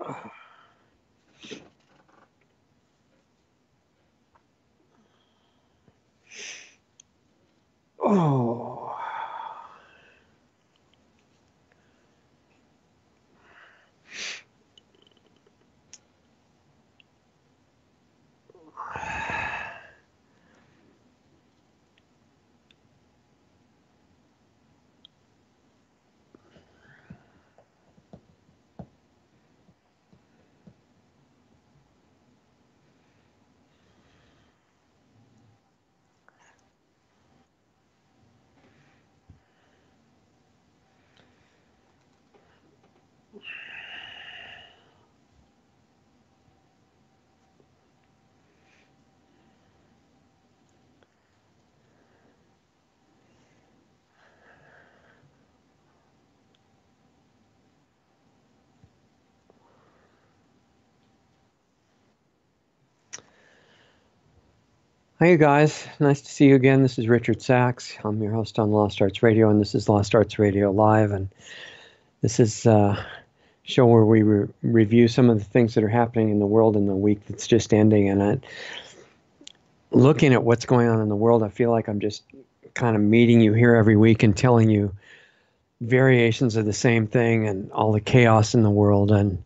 Oh. Hi, you guys. Nice to see you again. This is Richard Sachs. I'm your host on Lost Arts Radio, and this is Lost Arts Radio Live. And this is a show where we review some of the things that are happening in the world in the week that's just ending. And looking at what's going on in the world, I feel like I'm just kind of meeting you here every week and telling you variations of the same thing and all the chaos in the world. And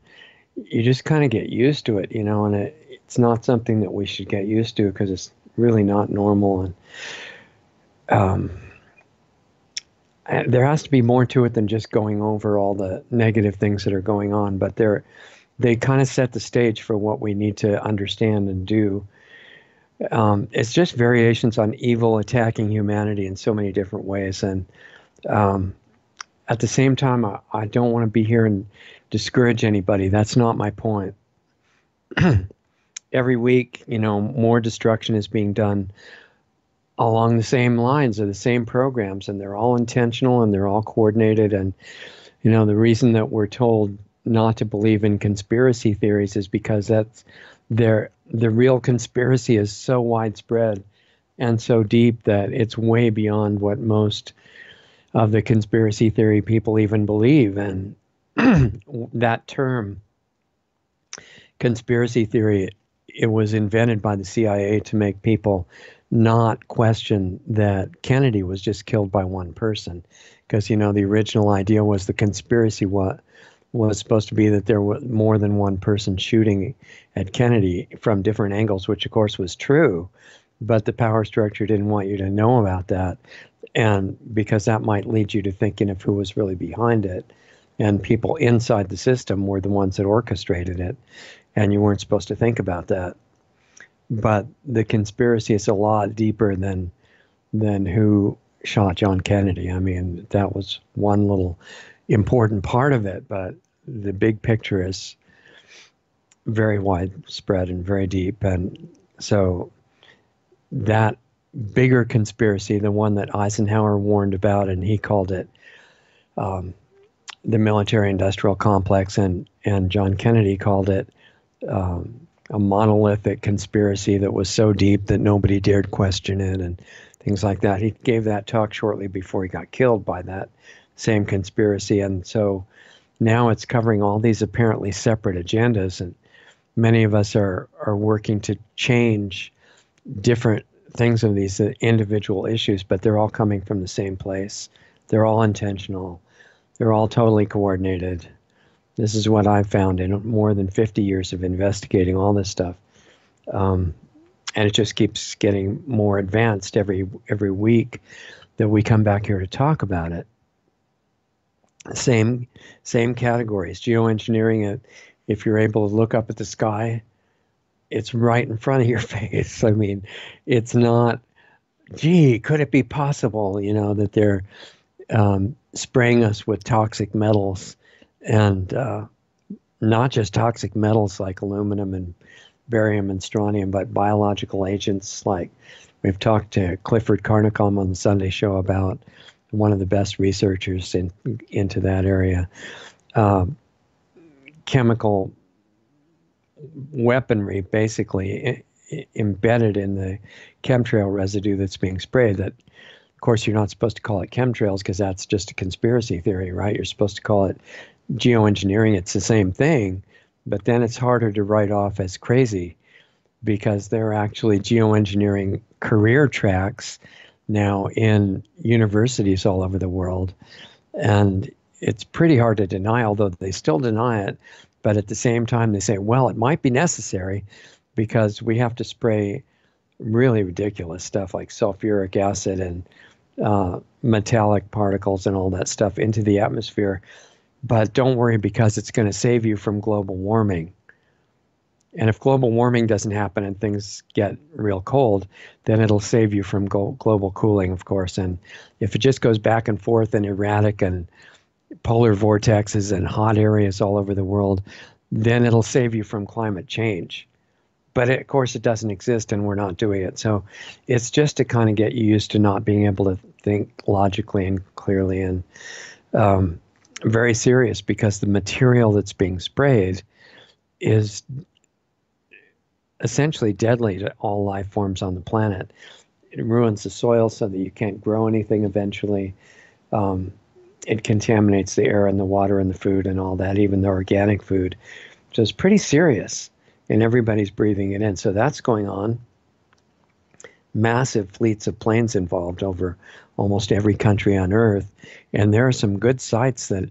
you just kind of get used to it, and it's not something that we should get used to because it's really not normal, and there has to be more to it than just going over all the negative things that are going on, but they kind of set the stage for what we need to understand and do. It's just variations on evil attacking humanity in so many different ways, and at the same time, I don't want to be here and discourage anybody. That's not my point. Every week, more destruction is being done along the same lines of the same programs, and they're all intentional and they're all coordinated. And, the reason that we're told not to believe in conspiracy theories is because the real conspiracy is so widespread and so deep that it's way beyond what most of the conspiracy theory people even believe. And that term, conspiracy theory, it was invented by the CIA to make people not question that Kennedy was just killed by one person. Because, the original idea was the conspiracy was supposed to be that there was more than one person shooting at Kennedy from different angles, which of course was true. But the power structure didn't want you to know about that. And because that might lead you to thinking of who was really behind it. And people inside the system were the ones that orchestrated it. And you weren't supposed to think about that. But the conspiracy is a lot deeper than who shot John Kennedy. I mean, that was one little important part of it, but the big picture is very widespread and very deep. And so that bigger conspiracy, the one that Eisenhower warned about, and he called it the military-industrial complex, and John Kennedy called it a monolithic conspiracy that was so deep that nobody dared question it and things like that. He gave that talk shortly before he got killed by that same conspiracy. And so now it's covering all these apparently separate agendas, and many of us are working to change different things of these individual issues, but they're all coming from the same place. They're all intentional. They're all totally coordinated. This is what I've found in more than 50 years of investigating all this stuff. And it just keeps getting more advanced every week that we come back here to talk about it. Same categories. Geoengineering, if you're able to look up at the sky, it's right in front of your face. I mean, it's not, gee, could it be possible, that they're spraying us with toxic metals, and not just toxic metals like aluminum and barium and strontium, but biological agents like we've talked to Clifford Carnicom on the Sunday show about, one of the best researchers into that area. Chemical weaponry basically embedded in the chemtrail residue that's being sprayed. That, of course, you're not supposed to call it chemtrails because that's just a conspiracy theory, right? You're supposed to call it geoengineering. It's the same thing, but then it's harder to write off as crazy because there are actually geoengineering career tracks now in universities all over the world. And it's pretty hard to deny, although they still deny it. But at the same time, they say, well, it might be necessary because we have to spray really ridiculous stuff like sulfuric acid and metallic particles and all that stuff into the atmosphere. But don't worry because it's going to save you from global warming. And if global warming doesn't happen and things get real cold, then it'll save you from global cooling, of course. And if it just goes back and forth and erratic and polar vortexes and hot areas all over the world, then it'll save you from climate change. But of course, it doesn't exist and we're not doing it. So it's just to kind of get you used to not being able to think logically and clearly, and very serious because the material that's being sprayed is essentially deadly to all life forms on the planet. It ruins the soil so that you can't grow anything eventually. It contaminates the air and the water and the food and all that, even the organic food. So it's pretty serious, and everybody's breathing it in. So that's going on. Massive fleets of planes involved over almost every country on Earth. And there are some good sites that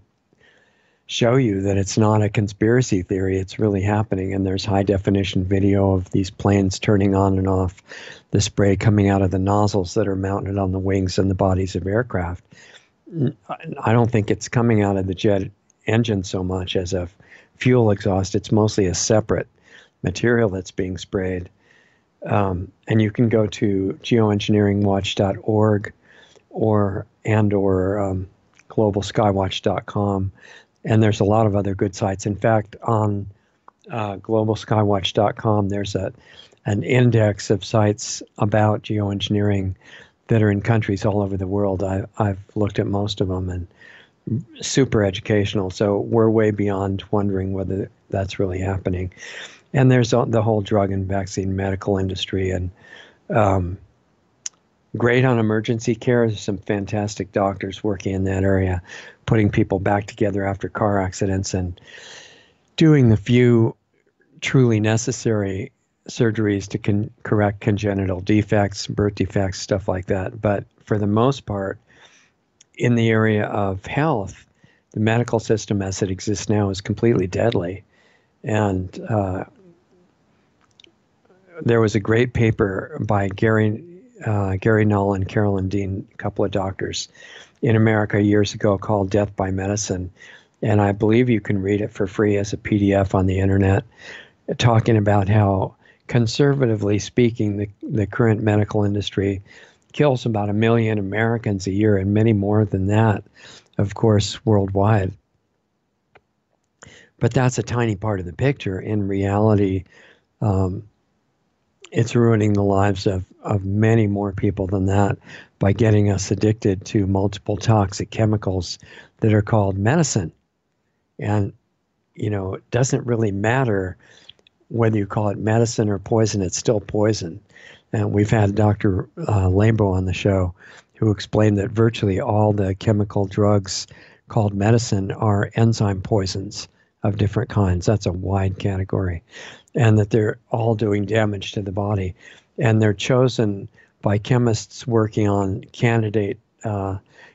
show you that it's not a conspiracy theory, it's really happening. And there's high definition video of these planes turning on and off the spray coming out of the nozzles that are mounted on the wings and the bodies of aircraft. I don't think it's coming out of the jet engine so much as a fuel exhaust. It's mostly a separate material that's being sprayed. And you can go to geoengineeringwatch.org or globalskywatch.com. And there's a lot of other good sites. In fact, on globalskywatch.com, there's an index of sites about geoengineering that are in countries all over the world. I've looked at most of them and super educational. So we're way beyond wondering whether that's really happening. And there's the whole drug and vaccine medical industry, and great on emergency care. There's some fantastic doctors working in that area, putting people back together after car accidents and doing the few truly necessary surgeries to correct congenital defects, birth defects, stuff like that. But for the most part, in the area of health, the medical system as it exists now is completely deadly. And there was a great paper by Gary Null and Carolyn Dean, a couple of doctors in America years ago, called Death by Medicine. And I believe you can read it for free as a PDF on the internet, talking about how, conservatively speaking, the current medical industry kills about 1 million Americans a year, and many more than that, of course, worldwide. But that's a tiny part of the picture. In reality, it's ruining the lives of many more people than that by getting us addicted to multiple toxic chemicals that are called medicine. And, it doesn't really matter whether you call it medicine or poison, it's still poison. And we've had Dr. Lambo on the show who explained that virtually all the chemical drugs called medicine are enzyme poisons of different kinds. That's a wide category. And that they're all doing damage to the body. And they're chosen by chemists working on candidate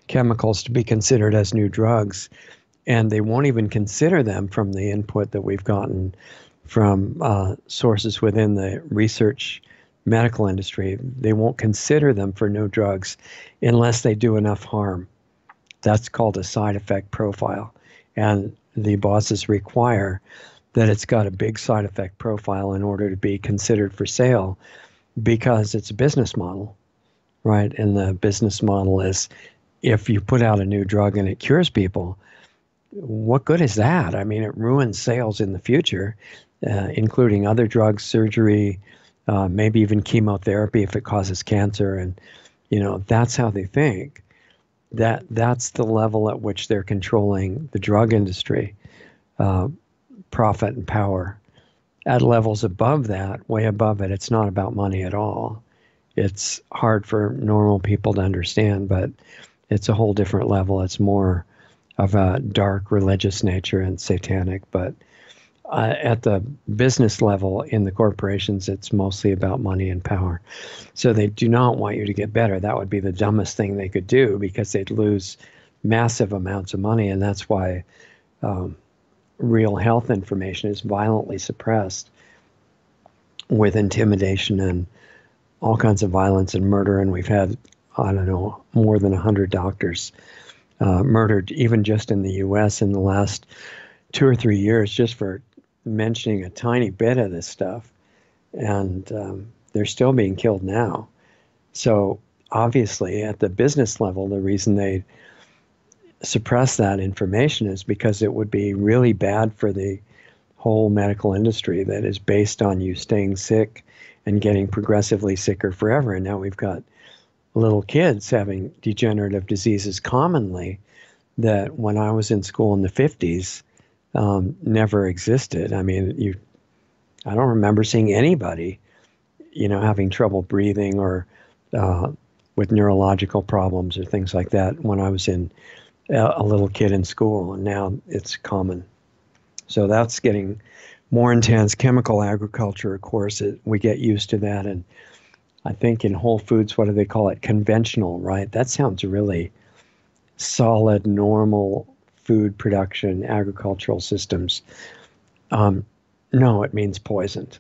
chemicals to be considered as new drugs. And they won't even consider them from the input that we've gotten from sources within the research medical industry. They won't consider them for new drugs unless they do enough harm. That's called a side effect profile. And the bosses require that it's got a big side effect profile in order to be considered for sale, because it's a business model, right? And the business model is, if you put out a new drug and it cures people, what good is that? I mean, it ruins sales in the future, including other drugs, surgery, maybe even chemotherapy if it causes cancer. And, that's how they think. That's the level at which they're controlling the drug industry. Profit and power. At levels above that, way above it, it's not about money at all. It's hard for normal people to understand, but it's a whole different level. It's more of a dark religious nature and satanic. But At the business level in the corporations, it's mostly about money and power. So they do not want you to get better. That would be the dumbest thing they could do because they'd lose massive amounts of money. And that's why um, real health information is violently suppressed with intimidation and all kinds of violence and murder. And we've had, I don't know, more than 100 doctors murdered, even just in the US in the last 2 or 3 years, just for mentioning a tiny bit of this stuff. And they're still being killed now. So obviously, at the business level, the reason they suppress that information is because it would be really bad for the whole medical industry that is based on you staying sick and getting progressively sicker forever. And now we've got little kids having degenerative diseases commonly that when I was in school in the 50s never existed. I mean, I don't remember seeing anybody, having trouble breathing or with neurological problems or things like that when I was a little kid in school, and now it's common. So that's getting more intense. Chemical agriculture, of course, we get used to that. And I think in Whole Foods, what do they call it? Conventional, right? That sounds really solid, normal food production, agricultural systems. No, it means poisoned.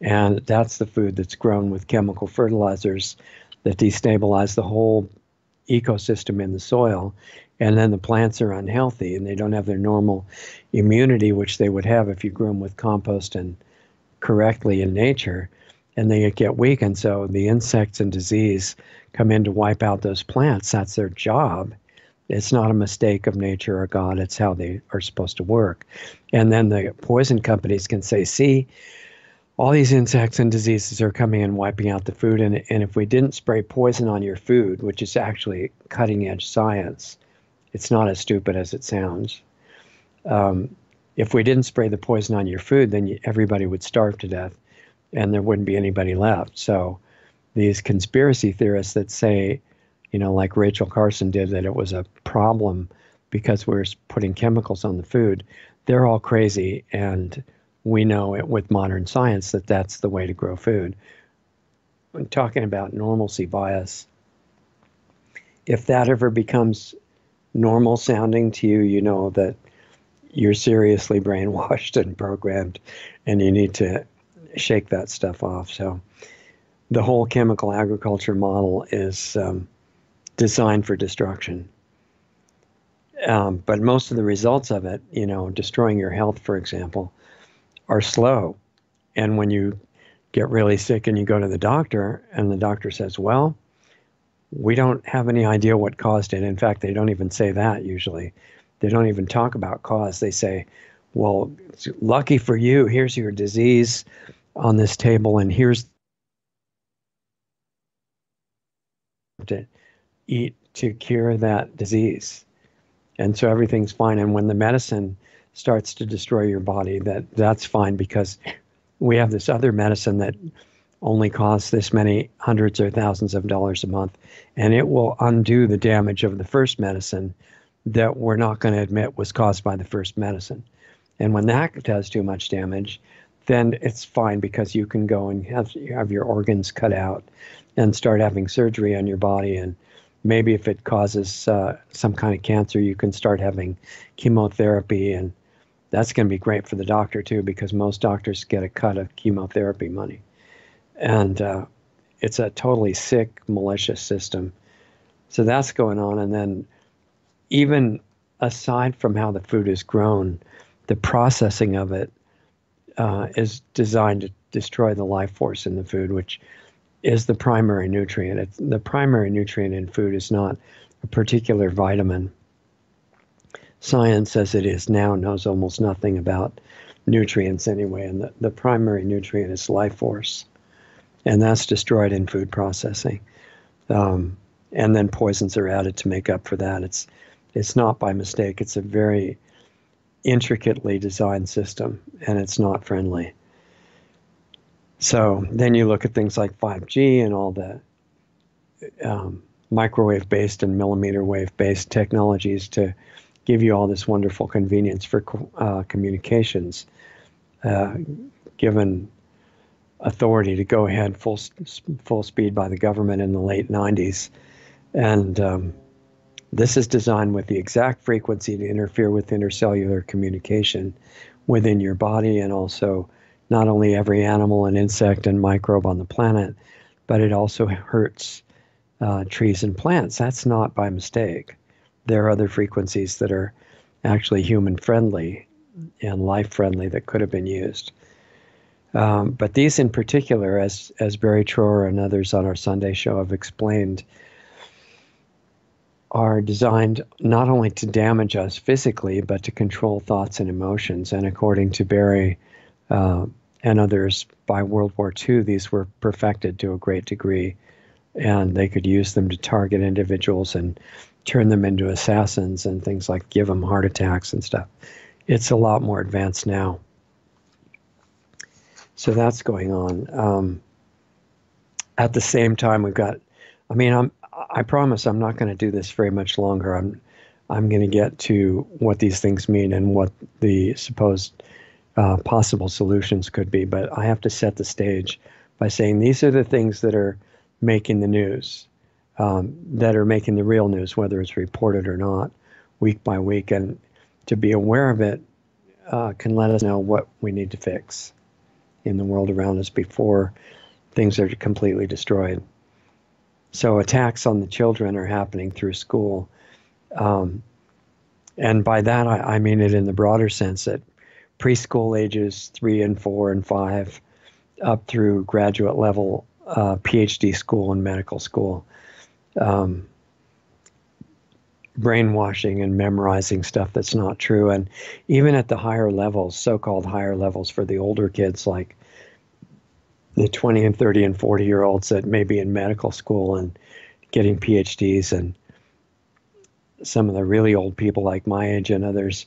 And that's the food that's grown with chemical fertilizers that destabilize the whole ecosystem in the soil. And then the plants are unhealthy and they don't have their normal immunity, which they would have if you grew them with compost and correctly in nature. And they get weak. And so the insects and disease come in to wipe out those plants. That's their job. It's not a mistake of nature or God. It's how they are supposed to work. And then the poison companies can say, see, all these insects and diseases are coming and wiping out the food. And if we didn't spray poison on your food, which is actually cutting edge science, it's not as stupid as it sounds. If we didn't spray the poison on your food, then everybody would starve to death and there wouldn't be anybody left. So these conspiracy theorists that say, like Rachel Carson did, that it was a problem because we're putting chemicals on the food, they're all crazy. And we know it with modern science that that's the way to grow food. When talking about normalcy bias, if that ever becomes normal sounding to you, you know that you're seriously brainwashed and programmed and you need to shake that stuff off. So the whole chemical agriculture model is designed for destruction. But most of the results of it, destroying your health, for example, are slow. And when you get really sick and you go to the doctor and the doctor says, well, we don't have any idea what caused it. In fact, they don't even say that usually. They don't even talk about cause. They say, well, it's lucky for you, here's your disease on this table and here's to eat to cure that disease. And so everything's fine. And when the medicine starts to destroy your body, that's fine because we have this other medicine that only costs this many hundreds or thousands of dollars a month, and it will undo the damage of the first medicine that we're not going to admit was caused by the first medicine. And when that does too much damage, then it's fine because you can go and have your organs cut out and start having surgery on your body. And maybe if it causes some kind of cancer, you can start having chemotherapy. And that's going to be great for the doctor too, because most doctors get a cut of chemotherapy money. And it's a totally sick, malicious system. So that's going on. And then even aside from how the food is grown, the processing of it is designed to destroy the life force in the food, which is the primary nutrient. The primary nutrient in food is not a particular vitamin. Science, as it is now, knows almost nothing about nutrients anyway, and the primary nutrient is life force. And that's destroyed in food processing. And then poisons are added to make up for that. It's not by mistake. It's a very intricately designed system, and it's not friendly. So then you look at things like 5G and all the microwave-based and millimeter wave-based technologies to give you all this wonderful convenience for communications, given authority to go ahead full speed by the government in the late 90s. And this is designed with the exact frequency to interfere with intercellular communication within your body, and also not only every animal and insect and microbe on the planet, but it also hurts trees and plants. That's not by mistake. There are other frequencies that are actually human friendly and life friendly that could have been used. But these in particular, as Barry Troer and others on our Sunday show have explained, are designed not only to damage us physically, but to control thoughts and emotions. And according to Barry and others, by World War II, these were perfected to a great degree, and they could use them to target individuals and turn them into assassins and things like give them heart attacks and stuff. It's a lot more advanced now. So that's going on. At the same time, we've got, I promise I'm not going to do this very much longer. I'm going to get to what these things mean and what the supposed possible solutions could be. But I have to set the stage by saying these are the things that are making the news, that are making the real news, whether it's reported or not, week by week. And to be aware of it can let us know what we need to fix in the world around us before things are completely destroyed. So attacks on the children are happening through school. And by that, I mean it in the broader sense that preschool ages 3 and 4 and 5 up through graduate level PhD school and medical school. Brainwashing and memorizing stuff that's not true. And even at the higher levels, so-called higher levels for the older kids, like the 20 and 30 and 40-year-olds that may be in medical school and getting PhDs, and some of the really old people like my age and others,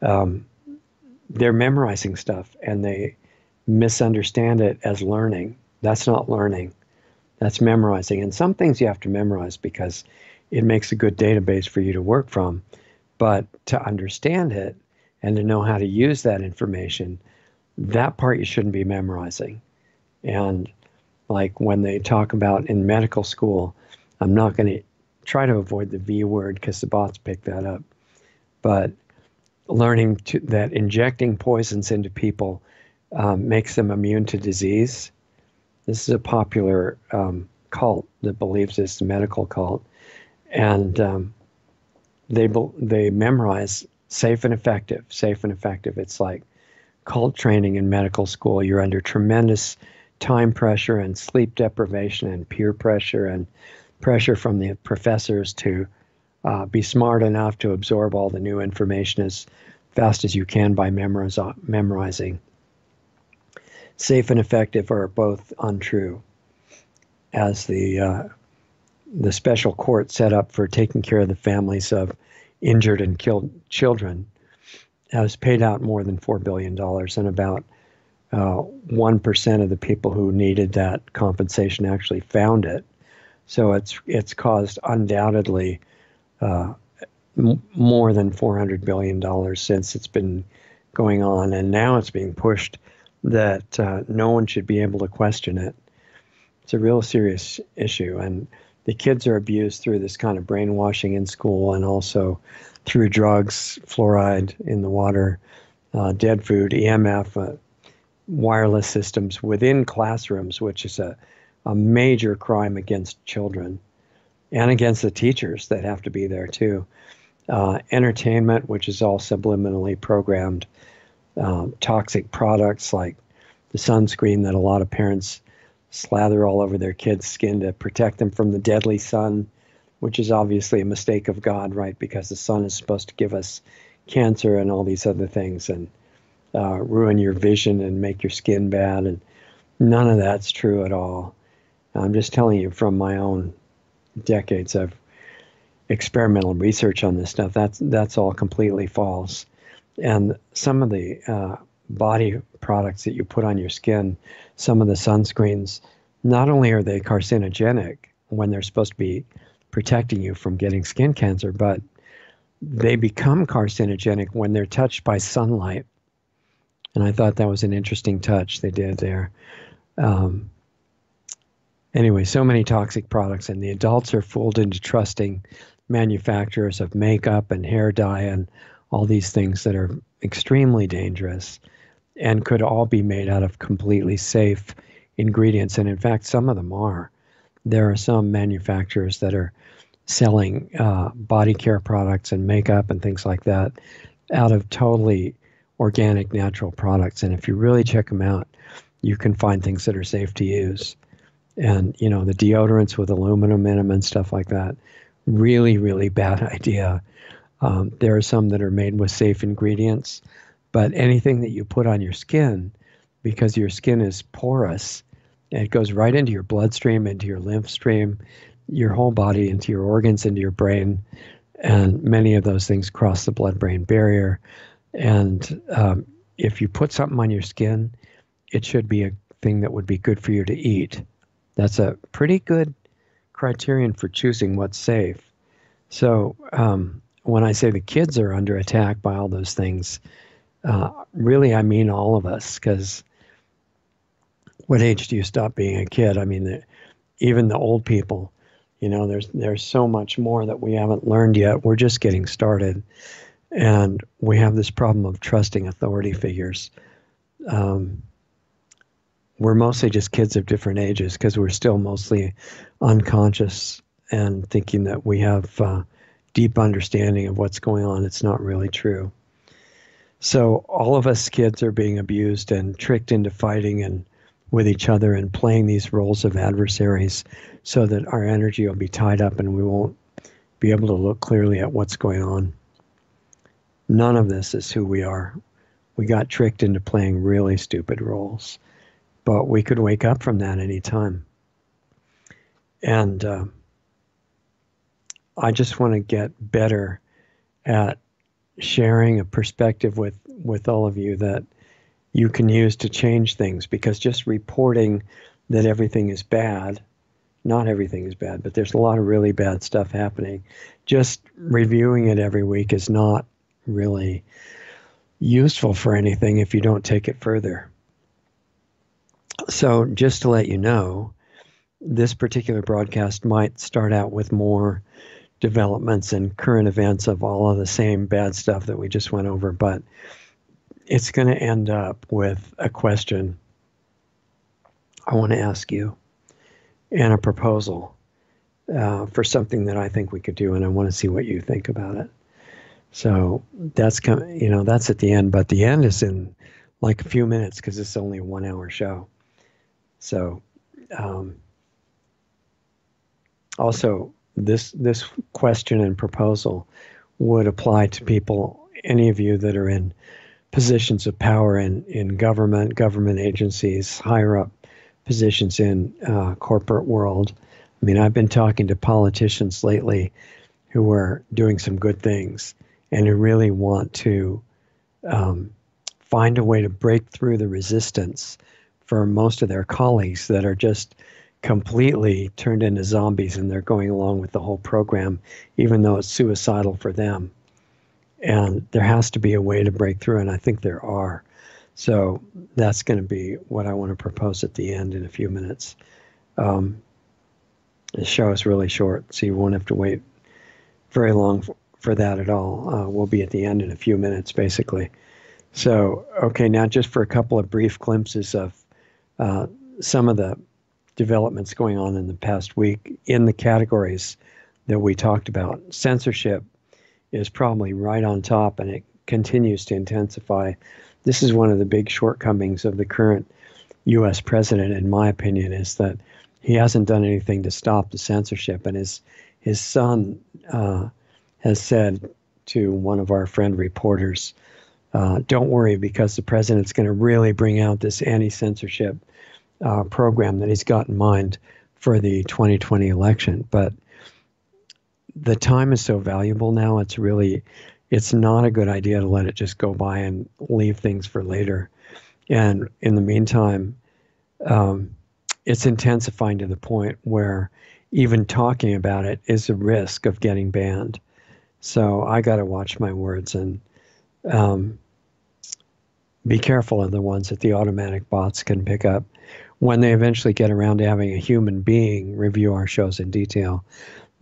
they're memorizing stuff and they misunderstand it as learning. That's not learning. That's memorizing. And some things you have to memorize because it makes a good database for you to work from. But to understand it and to know how to use that information, that part you shouldn't be memorizing. And like when they talk about in medical school, I'm not going to try to avoid the V word because the bots pick that up. But learning that injecting poisons into people makes them immune to disease. This is a popular cult that believes it's a medical cult. And they memorize safe and effective, safe and effective. It's like cult training in medical school. You're under tremendous time pressure and sleep deprivation and peer pressure and pressure from the professors to be smart enough to absorb all the new information as fast as you can by memorizing. Safe and effective are both untrue, as the special court set up for taking care of the families of injured and killed children has paid out more than $4 billion, and about 1% of the people who needed that compensation actually found it. So it's caused undoubtedly more than $400 billion since it's been going on, and now it's being pushed that no one should be able to question it. It's a real serious issue, and the kids are abused through this kind of brainwashing in school and also through drugs, fluoride in the water, dead food, EMF, wireless systems within classrooms, which is a major crime against children and against the teachers that have to be there too. Entertainment, which is all subliminally programmed, toxic products like the sunscreen that a lot of parents slather all over their kids' skin to protect them from the deadly sun, which is obviously a mistake of God, right? Because the sun is supposed to give us cancer and all these other things and ruin your vision and make your skin bad. And none of that's true at all. I'm just telling you from my own decades of experimental research on this stuff, that's all completely false. And some of the body products that you put on your skin, some of the sunscreens, not only are they carcinogenic when they're supposed to be protecting you from getting skin cancer, but they become carcinogenic when they're touched by sunlight. And I thought that was an interesting touch they did there. Um, anyway, so many toxic products, and the adults are fooled into trusting manufacturers of makeup and hair dye and all these things that are extremely dangerous and could all be made out of completely safe ingredients. And in fact, some of them are. There are some manufacturers that are selling body care products and makeup and things like that out of totally organic, natural products. And if you really check them out, you can find things that are safe to use. And, you know, the deodorants with aluminum in them and stuff like that, really, really bad idea. There are some that are made with safe ingredients, but anything that you put on your skin, because your skin is porous, and it goes right into your bloodstream, into your lymph stream, your whole body, into your organs, into your brain, and many of those things cross the blood-brain barrier. And if you put something on your skin, it should be a thing that would be good for you to eat. That's a pretty good criterion for choosing what's safe. So when I say the kids are under attack by all those things, really I mean all of us, because what age do you stop being a kid? I mean, even the old people, you know, there's so much more that we haven't learned yet. We're just getting started. And we have this problem of trusting authority figures. We're mostly just kids of different ages because we're still mostly unconscious and thinking that we have deep understanding of what's going on. It's not really true. So all of us kids are being abused and tricked into fighting and with each other and playing these roles of adversaries so that our energy will be tied up and we won't be able to look clearly at what's going on. None of this is who we are. We got tricked into playing really stupid roles, but we could wake up from that any time. And I just want to get better at sharing a perspective with all of you that you can use to change things, because just reporting that everything is bad, not everything is bad, but there's a lot of really bad stuff happening. Just reviewing it every week is not really useful for anything if you don't take it further. So just to let you know, this particular broadcast might start out with more developments and current events of all of the same bad stuff that we just went over, but it's going to end up with a question I want to ask you and a proposal for something that I think we could do, and I want to see what you think about it. So that's that's at the end, but the end is in like a few minutes because it's only a 1 hour show. So also this question and proposal would apply to people, any of you that are in positions of power in government agencies, higher up positions in corporate world. I mean, I've been talking to politicians lately who are doing some good things and who really want to find a way to break through the resistance for most of their colleagues that are just completely turned into zombies, and they're going along with the whole program, even though it's suicidal for them. And there has to be a way to break through, and I think there are. So that's going to be what I want to propose at the end in a few minutes. The show is really short, so you won't have to wait very long for that at all. We'll be at the end in a few minutes, basically. So, okay, now just for a couple of brief glimpses of some of the developments going on in the past week in the categories that we talked about. Censorship is probably right on top, and it continues to intensify. This is one of the big shortcomings of the current U.S. president, in my opinion, is that he hasn't done anything to stop the censorship. And his son has said to one of our friend reporters, don't worry, because the president's going to really bring out this anti-censorship program that he's got in mind for the 2020 election. But the time is so valuable now, it's not a good idea to let it just go by and leave things for later. And in the meantime, it's intensifying to the point where even talking about it is a risk of getting banned. So I got to watch my words and um, be careful of the ones that the automatic bots can pick up. When they eventually get around to having a human being review our shows in detail,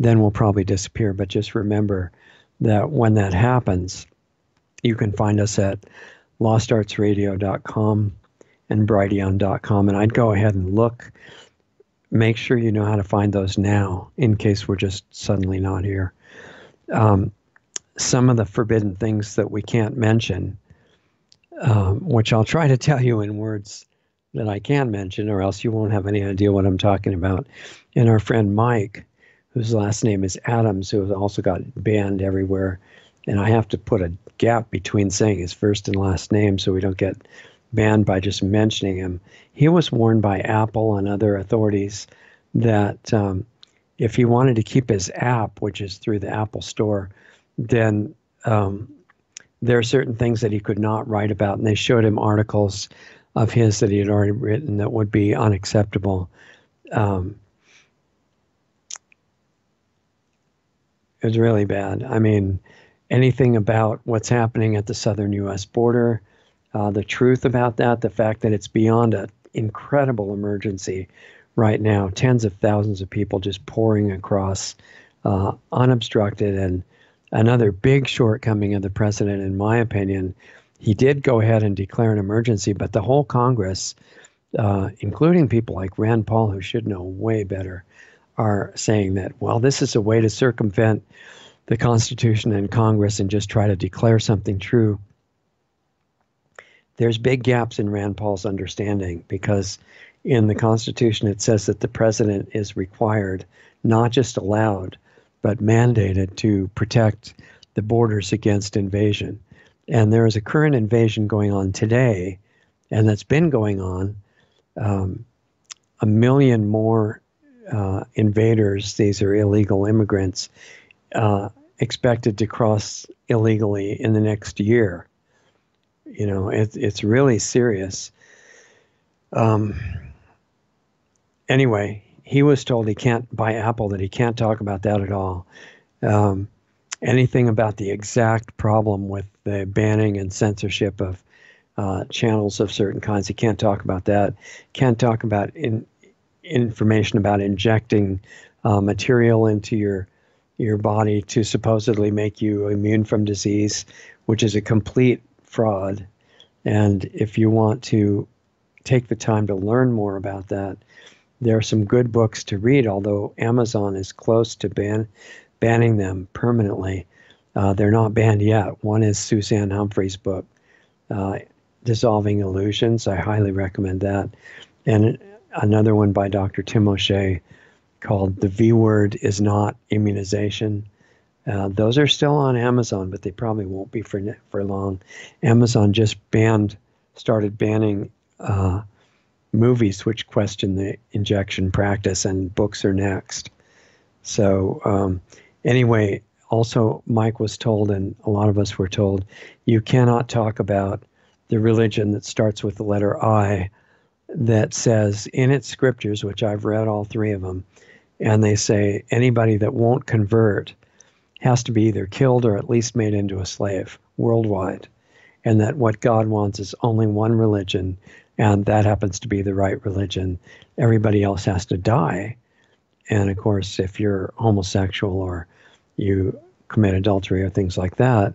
then we'll probably disappear. But just remember that when that happens, you can find us at lostartsradio.com and brighteon.com. And I'd go ahead and look, make sure you know how to find those now in case we're just suddenly not here. Some of the forbidden things that we can't mention, which I'll try to tell you in words that I can mention, or else you won't have any idea what I'm talking about. And our friend Mike, whose last name is Adams, who has also got banned everywhere. And I have to put a gap between saying his first and last name so we don't get banned by just mentioning him. He was warned by Apple and other authorities that if he wanted to keep his app, which is through the Apple Store, then there are certain things that he could not write about. And they showed him articles of his that he had already written that would be unacceptable. It was really bad. I mean, anything about what's happening at the southern U.S. border, the truth about that, the fact that it's beyond an incredible emergency right now, tens of thousands of people just pouring across unobstructed. And another big shortcoming of the president, in my opinion, he did go ahead and declare an emergency, but the whole Congress, including people like Rand Paul, who should know way better, are saying that, well, this is a way to circumvent the Constitution and Congress and just try to declare something true. There's big gaps in Rand Paul's understanding, because in the Constitution it says that the president is required, not just allowed, but mandated to protect the borders against invasion. And there is a current invasion going on today, and that's been going on. 1 million more invaders, these are illegal immigrants, expected to cross illegally in the next year. You know, it's really serious. Anyway, he was told he can't, by Apple, that he can't talk about that at all. Anything about the exact problem with the banning and censorship of channels of certain kinds, he can't talk about that. Can't talk about information about injecting material into your body to supposedly make you immune from disease, which is a complete fraud. And if you want to take the time to learn more about that, there are some good books to read, although Amazon is close to banning them permanently. They're not banned yet. One is Suzanne Humphrey's book, Dissolving Illusions. I highly recommend that. And another one by Dr. Tim O'Shea called The V Word is Not Immunization. Those are still on Amazon, but they probably won't be for long. Amazon just started banning movies which question the injection practice, and books are next. So anyway, also Mike was told, and a lot of us were told, you cannot talk about the religion that starts with the letter I, that says in its scriptures, which I've read all 3 of them, and they say anybody that won't convert has to be either killed or at least made into a slave worldwide, and that what God wants is only one religion, and that happens to be the right religion. Everybody else has to die. And of course, if you're homosexual or you commit adultery or things like that,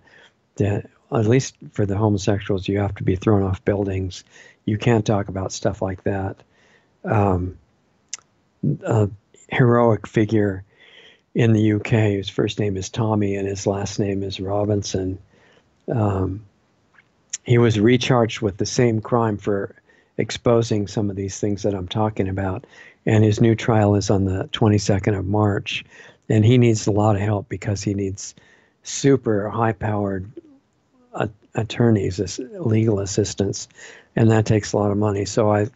then at least for the homosexuals, you have to be thrown off buildings. You can't talk about stuff like that. A heroic figure in the UK, his first name is Tommy and his last name is Robinson. He was recharged with the same crime for exposing some of these things that I'm talking about. And his new trial is on the 22nd of March. And he needs a lot of help because he needs super high-powered attorneys, legal assistance, and that takes a lot of money. So I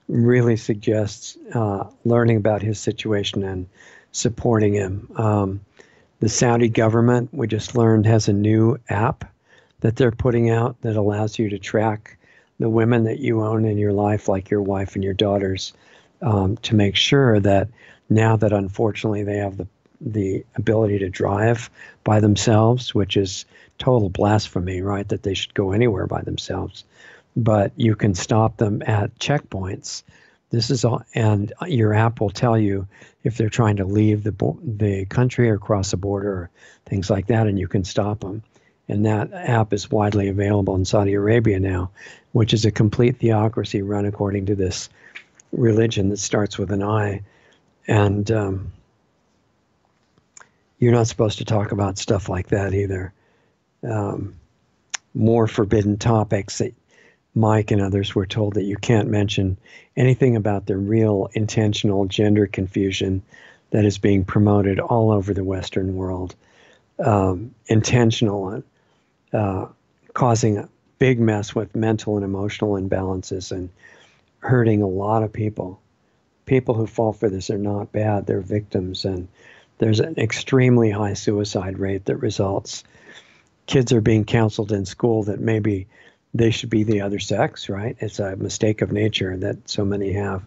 really suggest learning about his situation and supporting him. The Saudi government, we just learned, has a new app that they're putting out that allows you to track the women that you own in your life, like your wife and your daughters, to make sure that now that unfortunately they have the the ability to drive by themselves, which is total blasphemy, right? That they should go anywhere by themselves. But you can stop them at checkpoints. This is all, and your app will tell you if they're trying to leave the country or cross a border or things like that, and you can stop them. And that app is widely available in Saudi Arabia now, which is a complete theocracy run according to this religion that starts with an I. And you're not supposed to talk about stuff like that either. More forbidden topics that Mike and others were told that you can't mention anything about the real intentional gender confusion that is being promoted all over the Western world. Intentional, causing a big mess with mental and emotional imbalances and hurting a lot of people. People who fall for this are not bad, they're victims, and there's an extremely high suicide rate that results. Kids are being counseled in school that maybe they should be the other sex, right? It's a mistake of nature that so many have.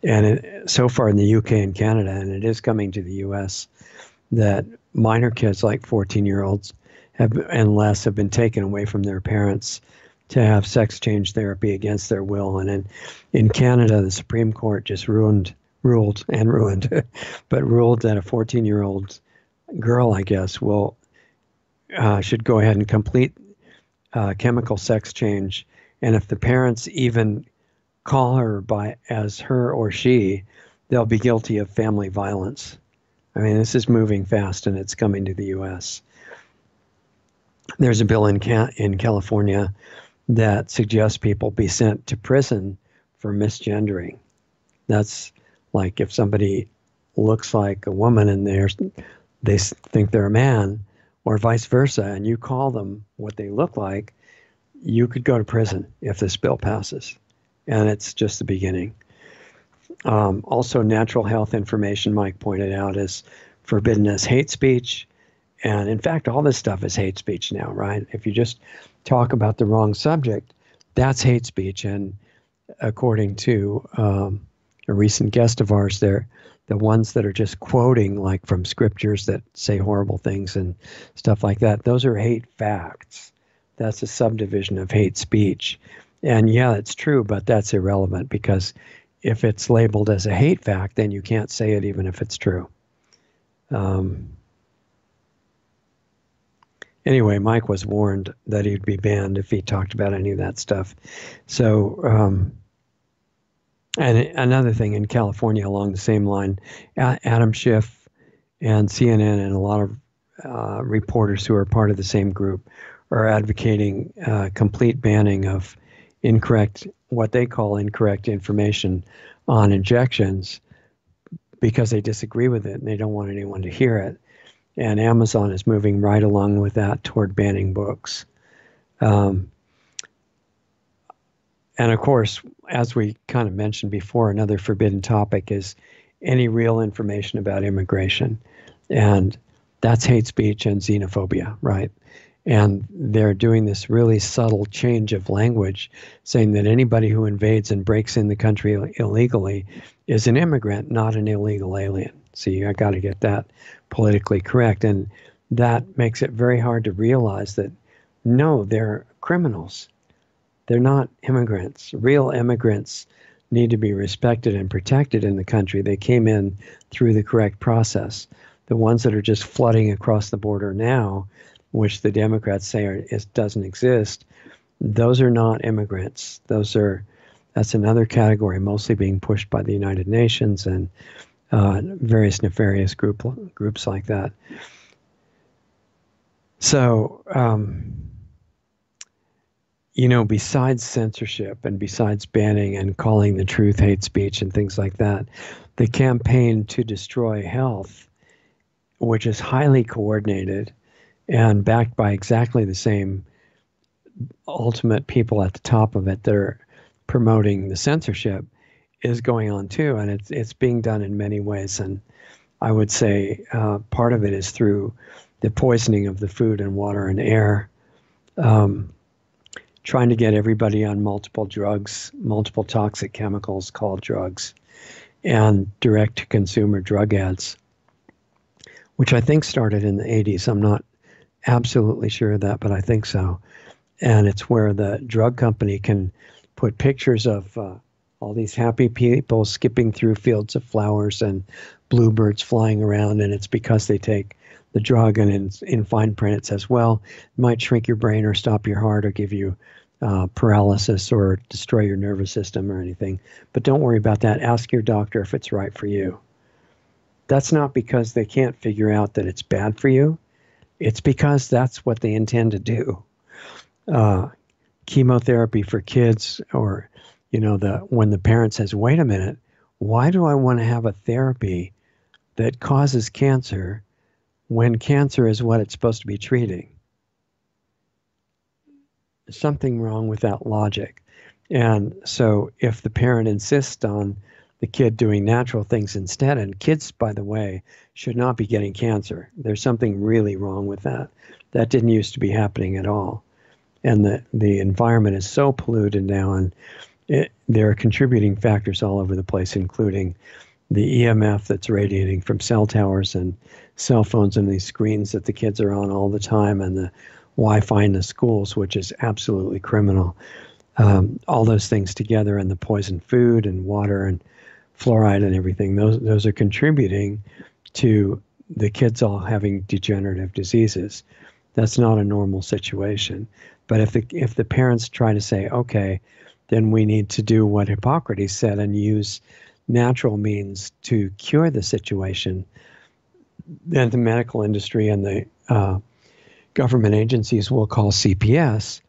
And so far in the UK and Canada, and it is coming to the US, that minor kids like 14-year-olds and less have been taken away from their parents to have sex change therapy against their will. And in Canada, the Supreme Court just ruled that a 14-year-old girl, I guess, should go ahead and complete chemical sex change. And if the parents even call her as her or she, they'll be guilty of family violence. I mean, this is moving fast, and it's coming to the U.S. There's a bill in California that suggests people be sent to prison for misgendering. That's like if somebody looks like a woman and they think they're a man, or vice versa, and you call them what they look like, you could go to prison if this bill passes. And it's just the beginning. Also, natural health information, Mike pointed out, is forbidden as hate speech. And in fact, all this stuff is hate speech now, right? If you just talk about the wrong subject, that's hate speech. And according to a recent guest of ours, the ones that are just quoting like from scriptures that say horrible things and stuff like that, those are hate facts. That's a subdivision of hate speech. And yeah, it's true, but that's irrelevant, because if it's labeled as a hate fact, then you can't say it even if it's true. Anyway, Mike was warned that he'd be banned if he talked about any of that stuff. So, and another thing in California along the same line, Adam Schiff and CNN and a lot of reporters who are part of the same group are advocating complete banning of what they call incorrect information on injections, because they disagree with it and they don't want anyone to hear it. And Amazon is moving right along with that toward banning books. And of course, as we kind of mentioned before, another forbidden topic is any real information about immigration. And that's hate speech and xenophobia, right? And they're doing this really subtle change of language, saying that anybody who invades and breaks in the country illegally is an immigrant, not an illegal alien. See, I got to get that politically correct. And that makes it very hard to realize that, no, they're criminals. They're not immigrants. Real immigrants need to be respected and protected in the country. They came in through the correct process. The ones that are just flooding across the border now, which the Democrats say doesn't exist, those are not immigrants. That's another category, mostly being pushed by the United Nations and various nefarious groups like that. So, besides censorship and besides banning and calling the truth hate speech and things like that, the campaign to destroy health, which is highly coordinated and backed by exactly the same ultimate people at the top of it that are promoting the censorship, is going on too. And it's being done in many ways. And I would say part of it is through the poisoning of the food and water and air, trying to get everybody on multiple drugs, multiple toxic chemicals called drugs, and direct-to-consumer drug ads, which I think started in the 80s. I'm not absolutely sure of that, but I think so. And it's where the drug company can put pictures of all these happy people skipping through fields of flowers and bluebirds flying around, and it's because they take the drug. And in fine print it says, well, it might shrink your brain or stop your heart or give you paralysis or destroy your nervous system or anything. But don't worry about that. Ask your doctor if it's right for you. That's not because they can't figure out that it's bad for you. It's because that's what they intend to do. Chemotherapy for kids, or when the parent says, wait a minute, why do I want to have a therapy that causes cancer when cancer is what it's supposed to be treating? There's something wrong with that logic. And so if the parent insists on the kid doing natural things instead, and kids, by the way, should not be getting cancer. There's something really wrong with that. That didn't used to be happening at all. And the environment is so polluted now, and there are contributing factors all over the place, including the EMF that's radiating from cell towers and cell phones and these screens that the kids are on all the time, and the Wi-Fi in the schools, which is absolutely criminal. All those things together, and the poisoned food and water and fluoride and everything, those are contributing to the kids all having degenerative diseases. That's not a normal situation. But if the parents try to say, okay, then we need to do what Hippocrates said and use natural means to cure the situation, then the medical industry and the government agencies will call CPS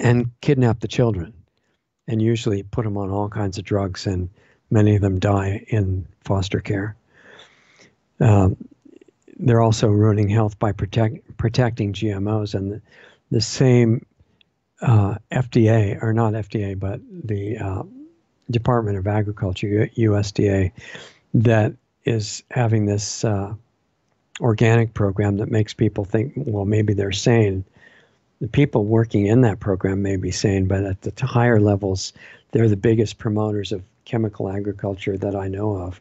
and kidnap the children, and usually put them on all kinds of drugs, and many of them die in foster care. They're also ruining health by protecting GMOs, and the same FDA, or not FDA, but the Department of Agriculture, USDA, that is having this organic program that makes people think, well, maybe they're sane. The people working in that program may be sane, but at the higher levels, they're the biggest promoters of chemical agriculture that I know of.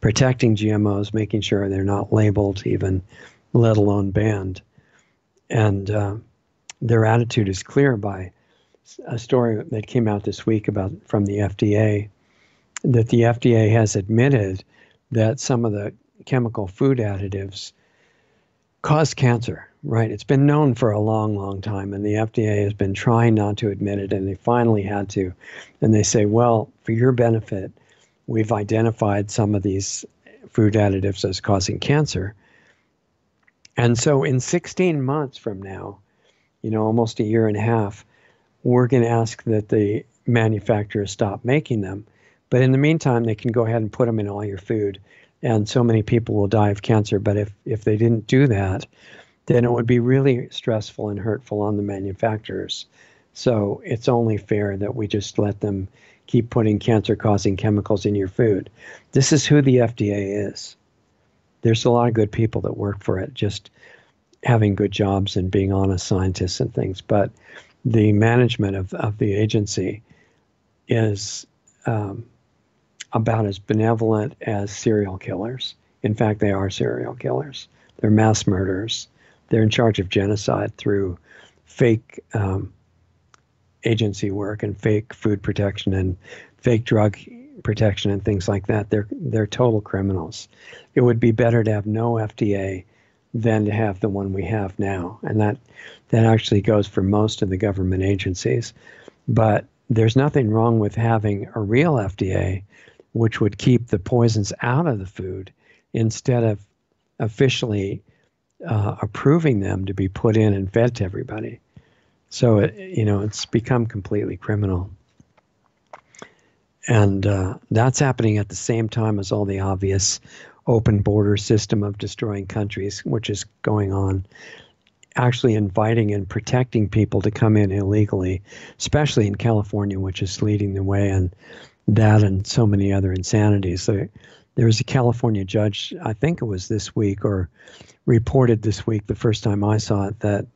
Protecting GMOs, making sure they're not labeled even, let alone banned. And their attitude is clear by a story that came out this week from the FDA, that the FDA has admitted that some of the chemical food additives cause cancer, right? It's been known for a long, long time, and the FDA has been trying not to admit it, and they finally had to. And they say, well, for your benefit, we've identified some of these food additives as causing cancer. And so in 16 months from now, almost a year and a half, we're going to ask that the manufacturers stop making them. But in the meantime, they can go ahead and put them in all your food, and so many people will die of cancer. But if they didn't do that, then it would be really stressful and hurtful on the manufacturers. So it's only fair that we just let them keep putting cancer-causing chemicals in your food. This is who the FDA is. There's a lot of good people that work for it, just having good jobs and being honest scientists and things. But the management of the agency is about as benevolent as serial killers. In fact, they are serial killers. They're mass murderers. They're in charge of genocide through fake agency work and fake food protection and fake drug protection and things like that. They're total criminals. It would be better to have no FDA than to have the one we have now. And that actually goes for most of the government agencies. But there's nothing wrong with having a real FDA, which would keep the poisons out of the food instead of officially approving them to be put in and fed to everybody. So it's become completely criminal. And that's happening at the same time as all the obvious open border system of destroying countries, which is going on, actually inviting and protecting people to come in illegally, especially in California, which is leading the way, and that and so many other insanities. So there was a California judge, I think it was this week, or reported this week, the first time I saw it, that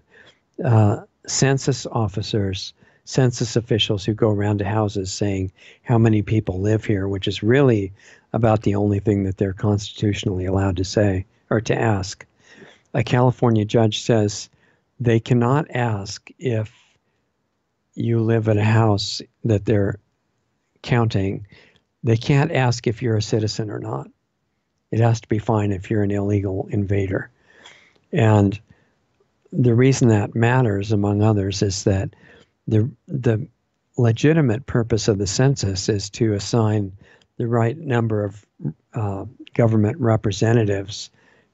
census officers census officials who go around to houses saying how many people live here, which is really about the only thing that they're constitutionally allowed to say or to ask. A California judge says they cannot ask if you live in a house that they're counting. They can't ask if you're a citizen or not. It has to be fine if you're an illegal invader. And the reason that matters, among others, is that the legitimate purpose of the census is to assign the right number of government representatives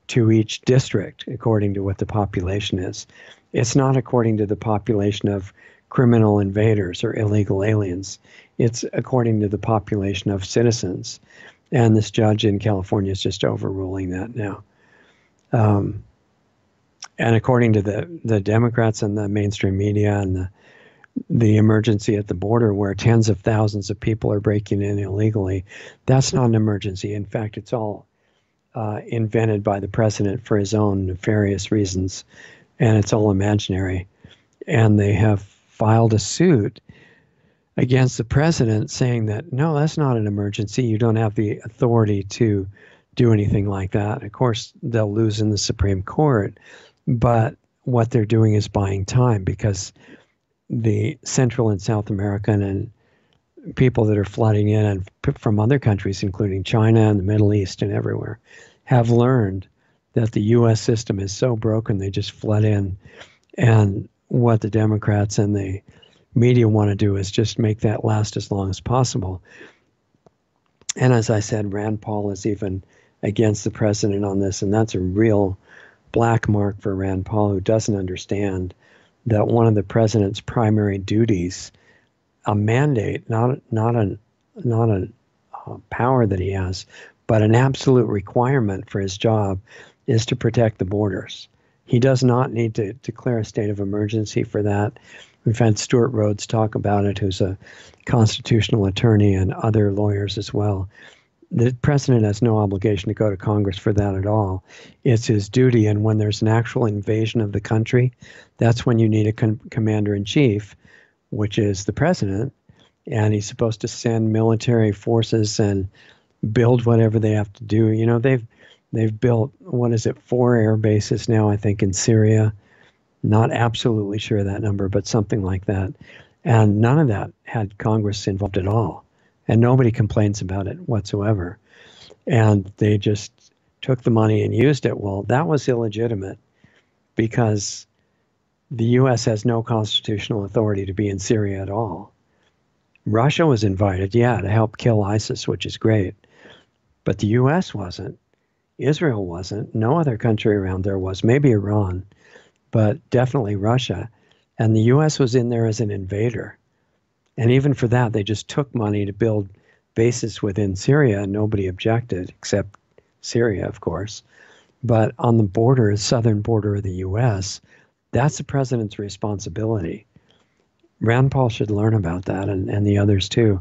to each district according to what the population is. It's not according to the population of criminal invaders or illegal aliens. It's according to the population of citizens. And this judge in California is just overruling that now. And according to the Democrats and the mainstream media and the emergency at the border where tens of thousands of people are breaking in illegally, that's not an emergency. In fact, it's all invented by the president for his own nefarious reasons, and it's all imaginary. And they have filed a suit against the president saying that, no, that's not an emergency. You don't have the authority to do anything like that. Of course, they'll lose in the Supreme Court, but what they're doing is buying time because the Central and South American and people that are flooding in and from other countries, including China and the Middle East and everywhere, have learned that the U.S. system is so broken they just flood in. And what the Democrats and the media want to do is just make that last as long as possible. And as I said, Rand Paul is even against the president on this, and that's a real black mark for Rand Paul, who doesn't understand that one of the president's primary duties, a mandate, not a power that he has, but an absolute requirement for his job, is to protect the borders. He does not need to declare a state of emergency for that. We've had Stuart Rhodes talk about it, who's a constitutional attorney, and other lawyers as well. The president has no obligation to go to Congress for that at all. It's his duty, and when there's an actual invasion of the country, that's when you need a commander-in-chief, which is the president, and he's supposed to send military forces and build whatever they have to do. You know, they've built, 4 air bases now, I think, in Syria. Not absolutely sure of that number, but something like that. And none of that had Congress involved at all. And nobody complains about it whatsoever. And they just took the money and used it. Well, that was illegitimate because the U.S. has no constitutional authority to be in Syria at all. Russia was invited, yeah, to help kill ISIS, which is great. But the U.S. wasn't. Israel wasn't. No other country around there was. Maybe Iran, but definitely Russia. And the U.S. was in there as an invader. And even for that, they just took money to build bases within Syria, and nobody objected, except Syria, of course. But on the border, southern border of the U.S., that's the president's responsibility. Rand Paul should learn about that, and the others too.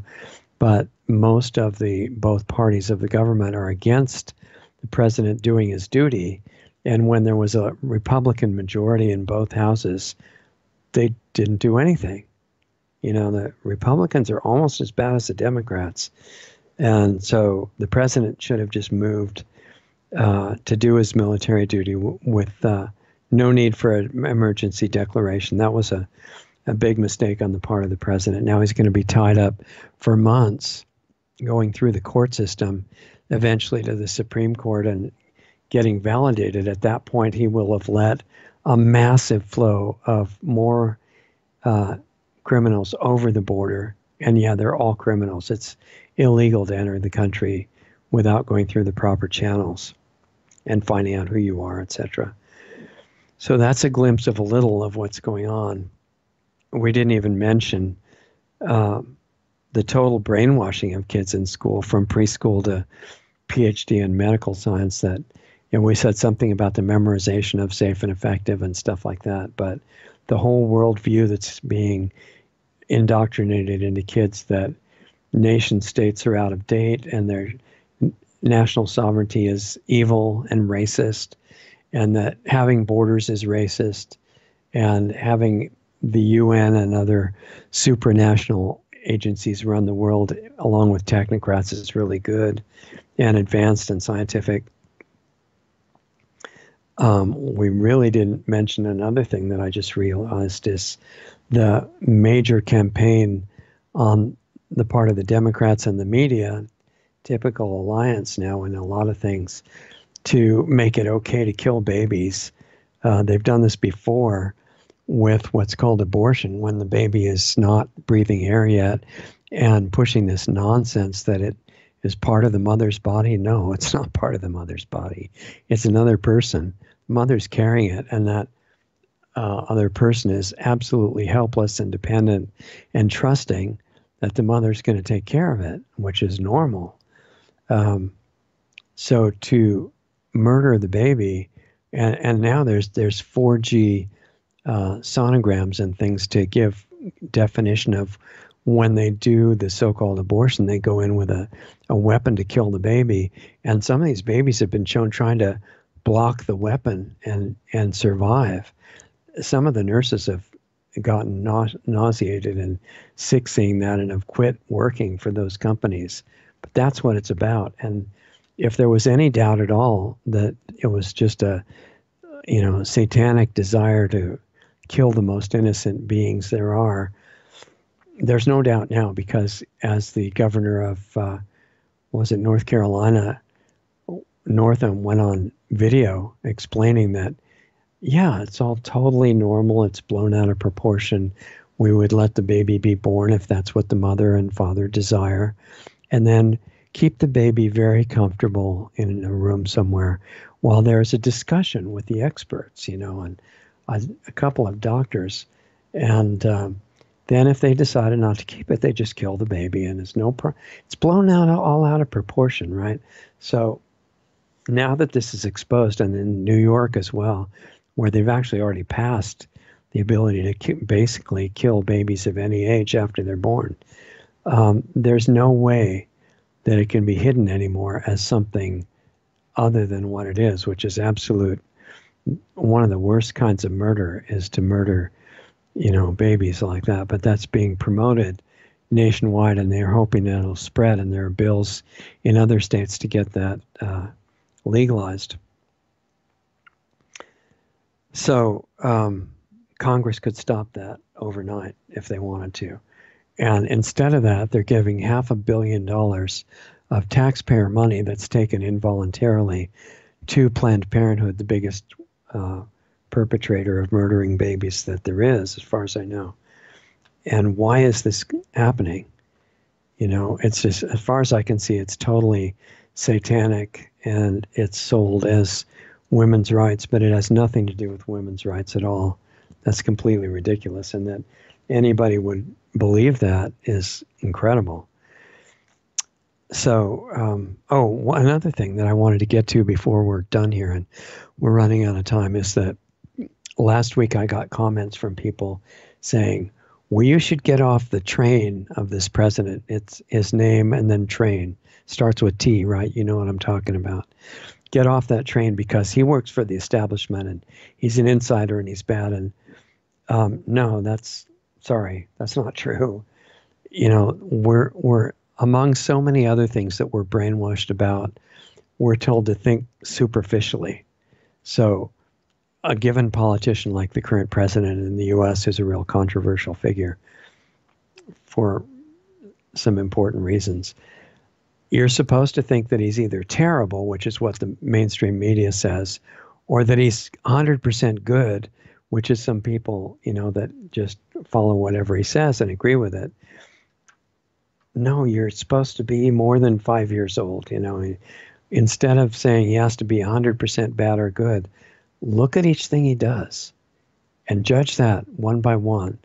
But most of both parties of the government are against the president doing his duty. And when there was a Republican majority in both houses, they didn't do anything. You know, the Republicans are almost as bad as the Democrats. And so the president should have just moved to do his military duty with no need for an emergency declaration. That was a big mistake on the part of the president. Now he's going to be tied up for months going through the court system, eventually to the Supreme Court and getting validated. At that point, he will have let a massive flow of more criminals over the border. And yeah, they're all criminals. It's illegal to enter the country without going through the proper channels and finding out who you are, etc. So that's a glimpse of a little of what's going on. We didn't even mention the total brainwashing of kids in school, from preschool to PhD in medical science. That, you know, we said something about the memorization of safe and effective and stuff like that, but the whole worldview that's being indoctrinated into kids, that nation states are out of date and their national sovereignty is evil and racist, and that having borders is racist, and having the UN and other supranational agencies around the world, along with technocrats, is really good and advanced and scientific. We really didn't mention another thing that I just realized is the major campaign on the part of the Democrats and the media, typical alliance now in a lot of things, to make it okay to kill babies. They've done this before with what's called abortion, when the baby is not breathing air yet, and pushing this nonsense that it is part of the mother's body. No, it's not part of the mother's body. It's another person. Mother's carrying it, and that other person is absolutely helpless and dependent and trusting that the mother's going to take care of it, which is normal. So to murder the baby, and now there's 4G sonograms and things to give definition of when they do the so-called abortion. They go in with a weapon to kill the baby, and some of these babies have been shown trying to block the weapon and survive. Some of the nurses have gotten nauseated and sick seeing that and have quit working for those companies. But that's what it's about. And if there was any doubt at all that it was just a satanic desire to kill the most innocent beings there are, there's no doubt now, because as the governor of North Carolina, Northam, went on video explaining that, yeah, it's all totally normal. It's blown out of proportion. We would let the baby be born if that's what the mother and father desire, and then keep the baby very comfortable in a room somewhere while there's a discussion with the experts, and a couple of doctors. And then if they decided not to keep it, they just kill the baby, and it's it's blown all out of proportion, right? So now that this is exposed, and in New York as well, where they've actually already passed the ability to basically kill babies of any age after they're born, there's no way that it can be hidden anymore as something other than what it is, which is absolute. One of the worst kinds of murder is to murder, babies like that. But that's being promoted nationwide, and they're hoping that it'll spread, and there are bills in other states to get that legalized. So Congress could stop that overnight if they wanted to. And instead of that, they're giving $500 million of taxpayer money that's taken involuntarily to Planned Parenthood, the biggest perpetrator of murdering babies that there is, as far as I know. And why is this happening? It's just, as far as I can see, it's totally satanic, and it's sold as women's rights, but it has nothing to do with women's rights at all. That's completely ridiculous, and that anybody would believe that is incredible. So, another thing that I wanted to get to before we're done here, and we're running out of time, is that last week I got comments from people saying, well, you should get off the train of this president. It's his name and then train. Starts with T, right? You know what I'm talking about. Get off that train because he works for the establishment and he's an insider and he's bad. And no, that's not true. We're among so many other things that we're brainwashed about. We're told to think superficially. So a given politician like the current president in the U.S. is a real controversial figure for some important reasons. You're supposed to think that he's either terrible, which is what the mainstream media says, or that he's 100% good, which is some people, that just follow whatever he says and agree with it. No, you're supposed to be more than 5 years old. Instead of saying he has to be 100% bad or good, look at each thing he does and judge that one by one.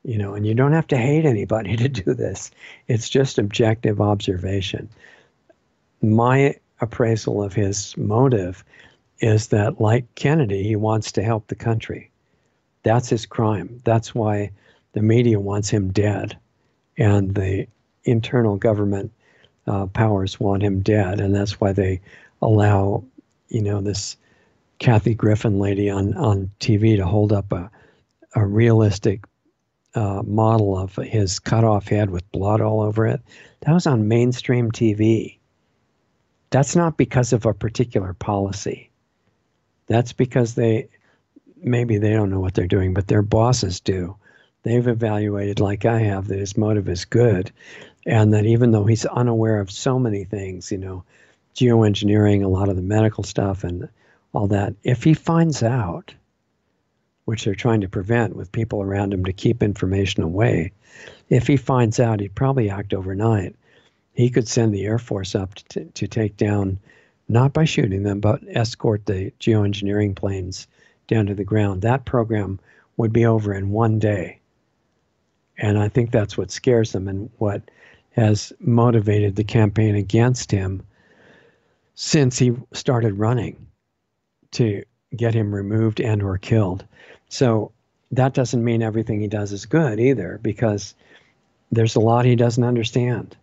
And you don't have to hate anybody to do this. It's just objective observation. My appraisal of his motive is that, like Kennedy, he wants to help the country. That's his crime. That's why the media wants him dead, and the internal government powers want him dead, and that's why they allow, this Kathy Griffin lady on TV to hold up a realistic model of his cut off head with blood all over it. That was on mainstream TV. That's not because of a particular policy. That's because maybe they don't know what they're doing, but their bosses do. They've evaluated, like I have, that his motive is good, and that even though he's unaware of so many things, geoengineering, a lot of the medical stuff and all that, if he finds out, which they're trying to prevent with people around him to keep information away, if he finds out, he'd probably act overnight. He could send the Air Force up to take down, not by shooting them, but escort the geoengineering planes down to the ground. That program would be over in one day. And I think that's what scares them and what has motivated the campaign against him since he started running, to get him removed and or killed. So that doesn't mean everything he does is good either, because there's a lot he doesn't understand.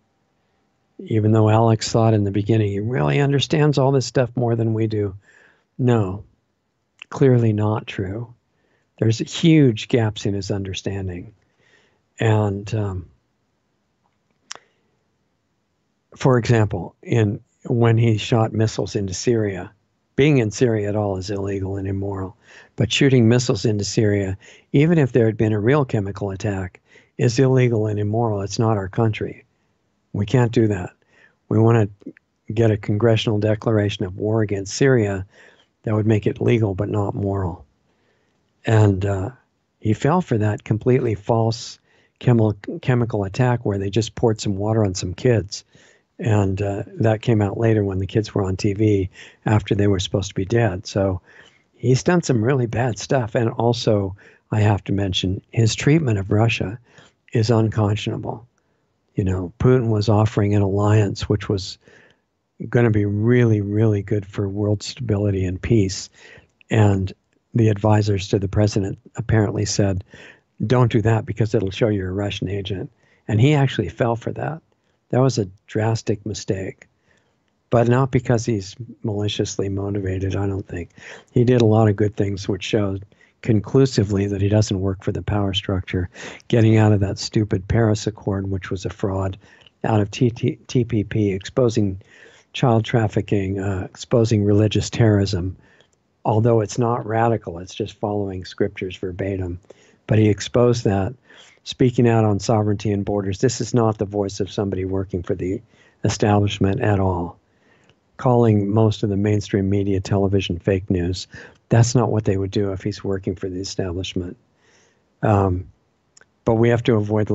Even though Alex thought in the beginning he really understands all this stuff more than we do. No, clearly not true. There's huge gaps in his understanding. And for example, when he shot missiles into Syria, being in Syria at all is illegal and immoral. But shooting missiles into Syria, even if there had been a real chemical attack, is illegal and immoral. It's not our country. We can't do that. We want to get a congressional declaration of war against Syria that would make it legal but not moral. And he fell for that completely false chemical attack where they just poured some water on some kids. And that came out later when the kids were on TV after they were supposed to be dead. So he's done some really bad stuff. And also, I have to mention, his treatment of Russia is unconscionable. Putin was offering an alliance which was going to be really, really good for world stability and peace. And the advisors to the president apparently said, don't do that because it'll show you're a Russian agent. And he actually fell for that. That was a drastic mistake, but not because he's maliciously motivated, I don't think. He did a lot of good things which showed conclusively that he doesn't work for the power structure, getting out of that stupid Paris Accord, which was a fraud, out of TPP, exposing child trafficking, exposing religious terrorism, although it's not radical, it's just following scriptures verbatim. But he exposed that, speaking out on sovereignty and borders. This is not the voice of somebody working for the establishment at all. Calling most of the mainstream media television fake news, that's not what they would do if he's working for the establishment. But we have to avoid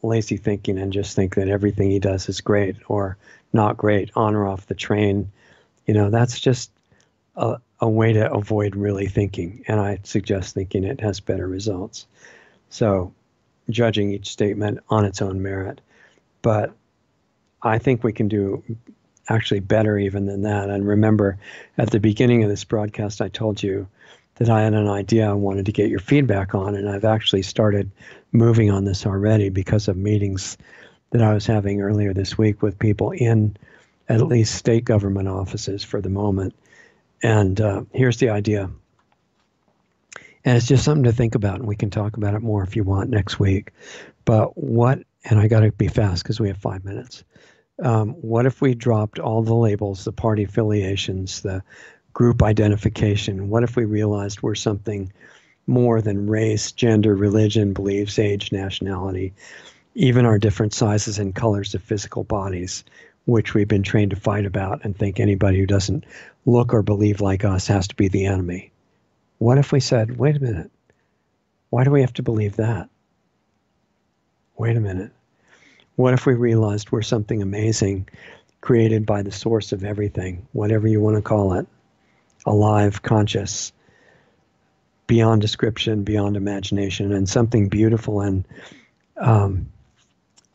lazy thinking and just think that everything he does is great or not great, on or off the train. That's just a way to avoid really thinking. And I suggest thinking it has better results. So judging each statement on its own merit. But I think we can do actually better even than that. And remember, at the beginning of this broadcast, I told you that I had an idea I wanted to get your feedback on, and I've actually started moving on this already because of meetings that I was having earlier this week with people in at least state government offices for the moment. And here's the idea. And it's just something to think about, and we can talk about it more if you want next week. But and I got to be fast because we have 5 minutes. What if we dropped all the labels, the party affiliations, the group identification? What if we realized we're something more than race, gender, religion, beliefs, age, nationality, even our different sizes and colors of physical bodies, which we've been trained to fight about and think anybody who doesn't look or believe like us has to be the enemy? What if we said, wait a minute, why do we have to believe that? Wait a minute. What if we realized we're something amazing, created by the source of everything, whatever you want to call it, alive, conscious, beyond description, beyond imagination, and something beautiful and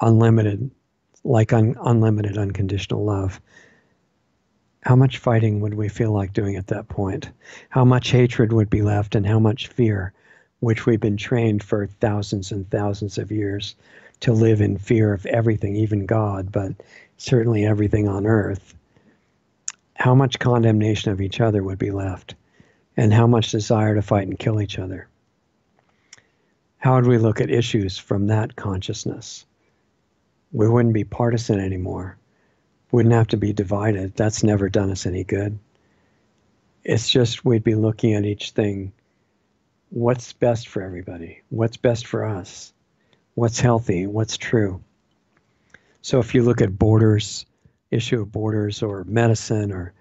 unlimited, like unlimited unconditional love? How much fighting would we feel like doing at that point? How much hatred would be left, and how much fear, which we've been trained for thousands and thousands of years to live in fear of everything, even God, but certainly everything on earth. How much condemnation of each other would be left, and how much desire to fight and kill each other? How would we look at issues from that consciousness? We wouldn't be partisan anymore. Wouldn't have to be divided. That's never done us any good. It's just we'd be looking at each thing. What's best for everybody? What's best for us? What's healthy? What's true? So if you look at borders, issue of borders or medicine or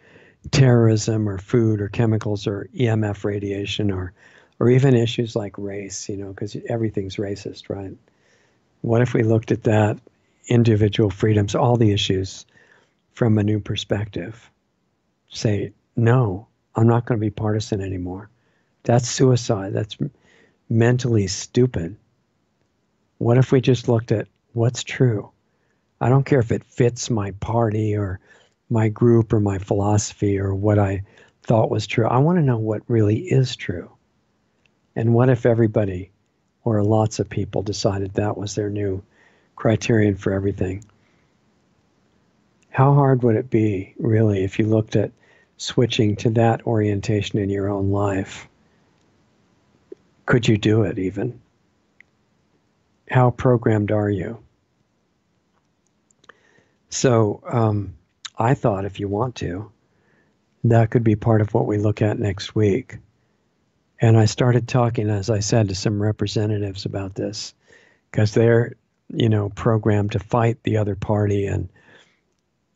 terrorism or food or chemicals or EMF radiation or even issues like race, because everything's racist, right? What if we looked at that, individual freedoms, all the issues from a new perspective? Say, no, I'm not going to be partisan anymore. That's suicide. That's mentally stupid. What if we just looked at what's true? I don't care if it fits my party or my group or my philosophy or what I thought was true. I want to know what really is true. And what if everybody or lots of people decided that was their new criterion for everything? How hard would it be, really, if you looked at switching to that orientation in your own life? Could you do it even? How programmed are you? So I thought if you want to, that could be part of what we look at next week. And I started talking, as I said, to some representatives about this because they're, programmed to fight the other party. And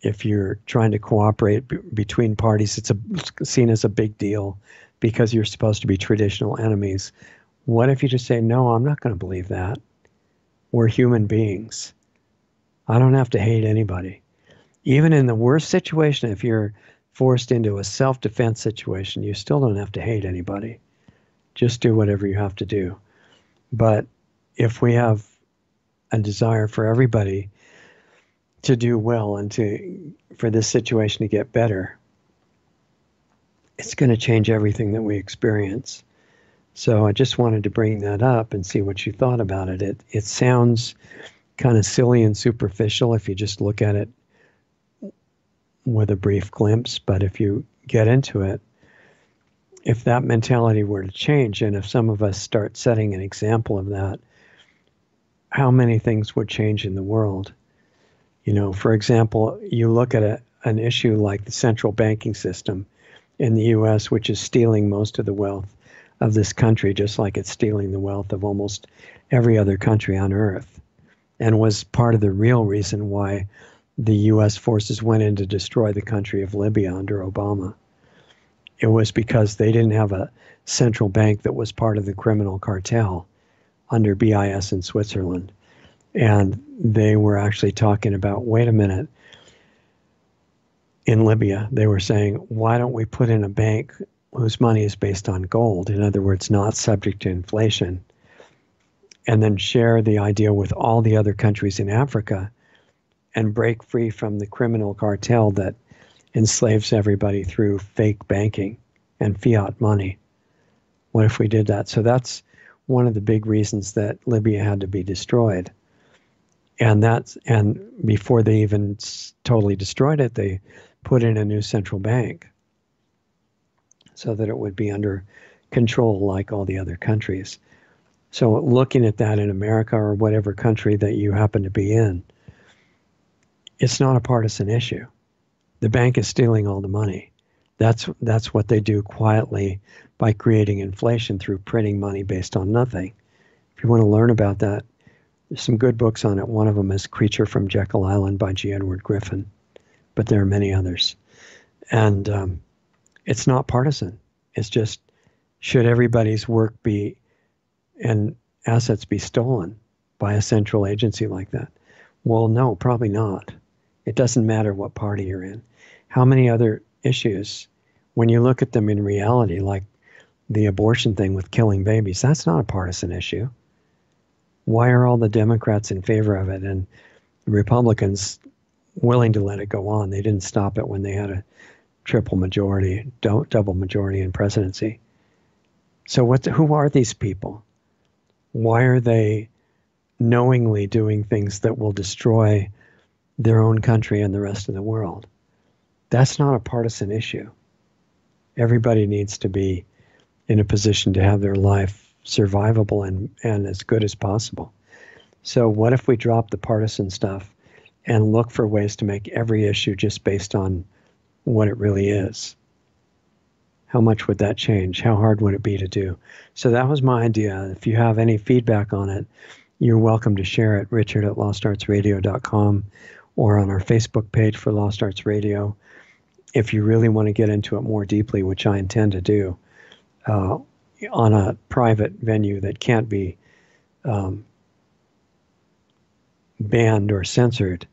if you're trying to cooperate between parties, it's seen as a big deal because you're supposed to be traditional enemies. What if you just say, no, I'm not going to believe that. We're human beings. I don't have to hate anybody. Even in the worst situation, if you're forced into a self-defense situation, you still don't have to hate anybody. Just do whatever you have to do. But if we have a desire for everybody to do well and for this situation to get better, it's going to change everything that we experience. So I just wanted to bring that up and see what you thought about it. It sounds kind of silly and superficial if you just look at it with a brief glimpse, but if you get into it, if that mentality were to change, and if some of us start setting an example of that, how many things would change in the world? For example, you look at an issue like the central banking system in the U.S., which is stealing most of the wealth of this country, just like it's stealing the wealth of almost every other country on earth, and was part of the real reason why the U.S. forces went in to destroy the country of Libya under Obama. It was because they didn't have a central bank that was part of the criminal cartel under BIS in Switzerland. And they were actually talking about, wait a minute, in Libya, they were saying, why don't we put in a bank whose money is based on gold, in other words, not subject to inflation, and then share the idea with all the other countries in Africa and break free from the criminal cartel that enslaves everybody through fake banking and fiat money. What if we did that? So that's one of the big reasons that Libya had to be destroyed. And before they even totally destroyed it, they put in a new central bank so that it would be under control like all the other countries. So looking at that in America or whatever country that you happen to be in, it's not a partisan issue. The bank is stealing all the money. That's what they do quietly by creating inflation through printing money based on nothing. If you want to learn about that, there's some good books on it. One of them is Creature from Jekyll Island by G. Edward Griffin, but there are many others. And it's not partisan. It's just, should everybody's work be and assets be stolen by a central agency like that? Well, no, probably not. It doesn't matter what party you're in. How many other issues, when you look at them in reality, like the abortion thing with killing babies, that's not a partisan issue. Why are all the Democrats in favor of it and the Republicans willing to let it go on? They didn't stop it when they had a triple majority, double majority in presidency. So who are these people? Why are they knowingly doing things that will destroy their own country and the rest of the world? That's not a partisan issue. Everybody needs to be in a position to have their life survivable and as good as possible. So what if we drop the partisan stuff and look for ways to make every issue just based on what it really is? How much would that change? How hard would it be to do? So that was my idea. If you have any feedback on it, you're welcome to share it, richard@lostartsradio.com, or on our Facebook page for Lost Arts Radio. If you really want to get into it more deeply, which I intend to do, on a private venue that can't be banned or censored,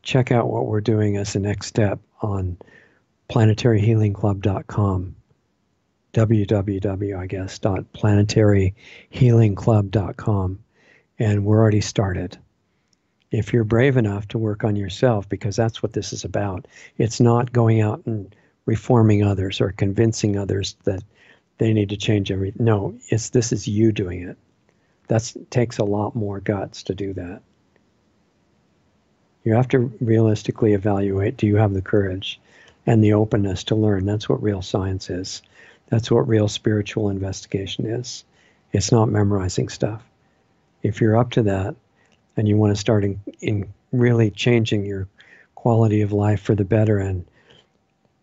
check out what we're doing as the next step on planetaryhealingclub.com, www, I guess, .planetaryhealingclub.com, and we're already started. If you're brave enough to work on yourself, because that's what this is about, it's not going out and reforming others or convincing others that they need to change everything. No, this is you doing it. That takes a lot more guts to do that. You have to realistically evaluate, do you have the courage and the openness to learn? That's what real science is. That's what real spiritual investigation is. It's not memorizing stuff. If you're up to that and you want to start in really changing your quality of life for the better and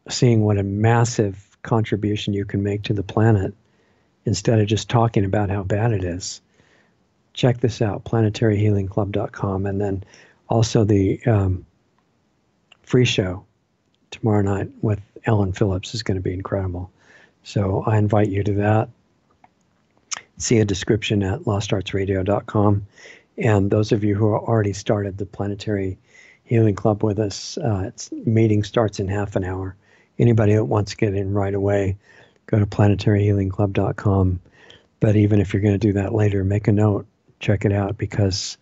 seeing what a massive contribution you can make to the planet instead of just talking about how bad it is, check this out, planetaryhealingclub.com. And then also the free show tomorrow night with Ellen Phillips is going to be incredible. So I invite you to that. See a description at lostartsradio.com. And those of you who are already started the Planetary Healing Club with us, its meeting starts in half an hour. Anybody that wants to get in right away, go to planetaryhealingclub.com. But even if you're going to do that later, make a note, check it out, because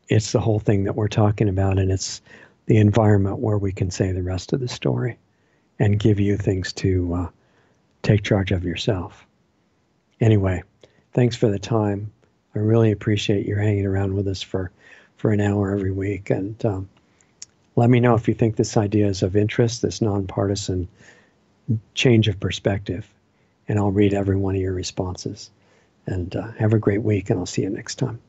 it's the whole thing that we're talking about, and it's the environment where we can say the rest of the story and give you things to take charge of yourself. Anyway, thanks for the time. I really appreciate you hanging around with us for an hour every week. And let me know if you think this idea is of interest, this nonpartisan change of perspective, and I'll read every one of your responses. And have a great week, and I'll see you next time.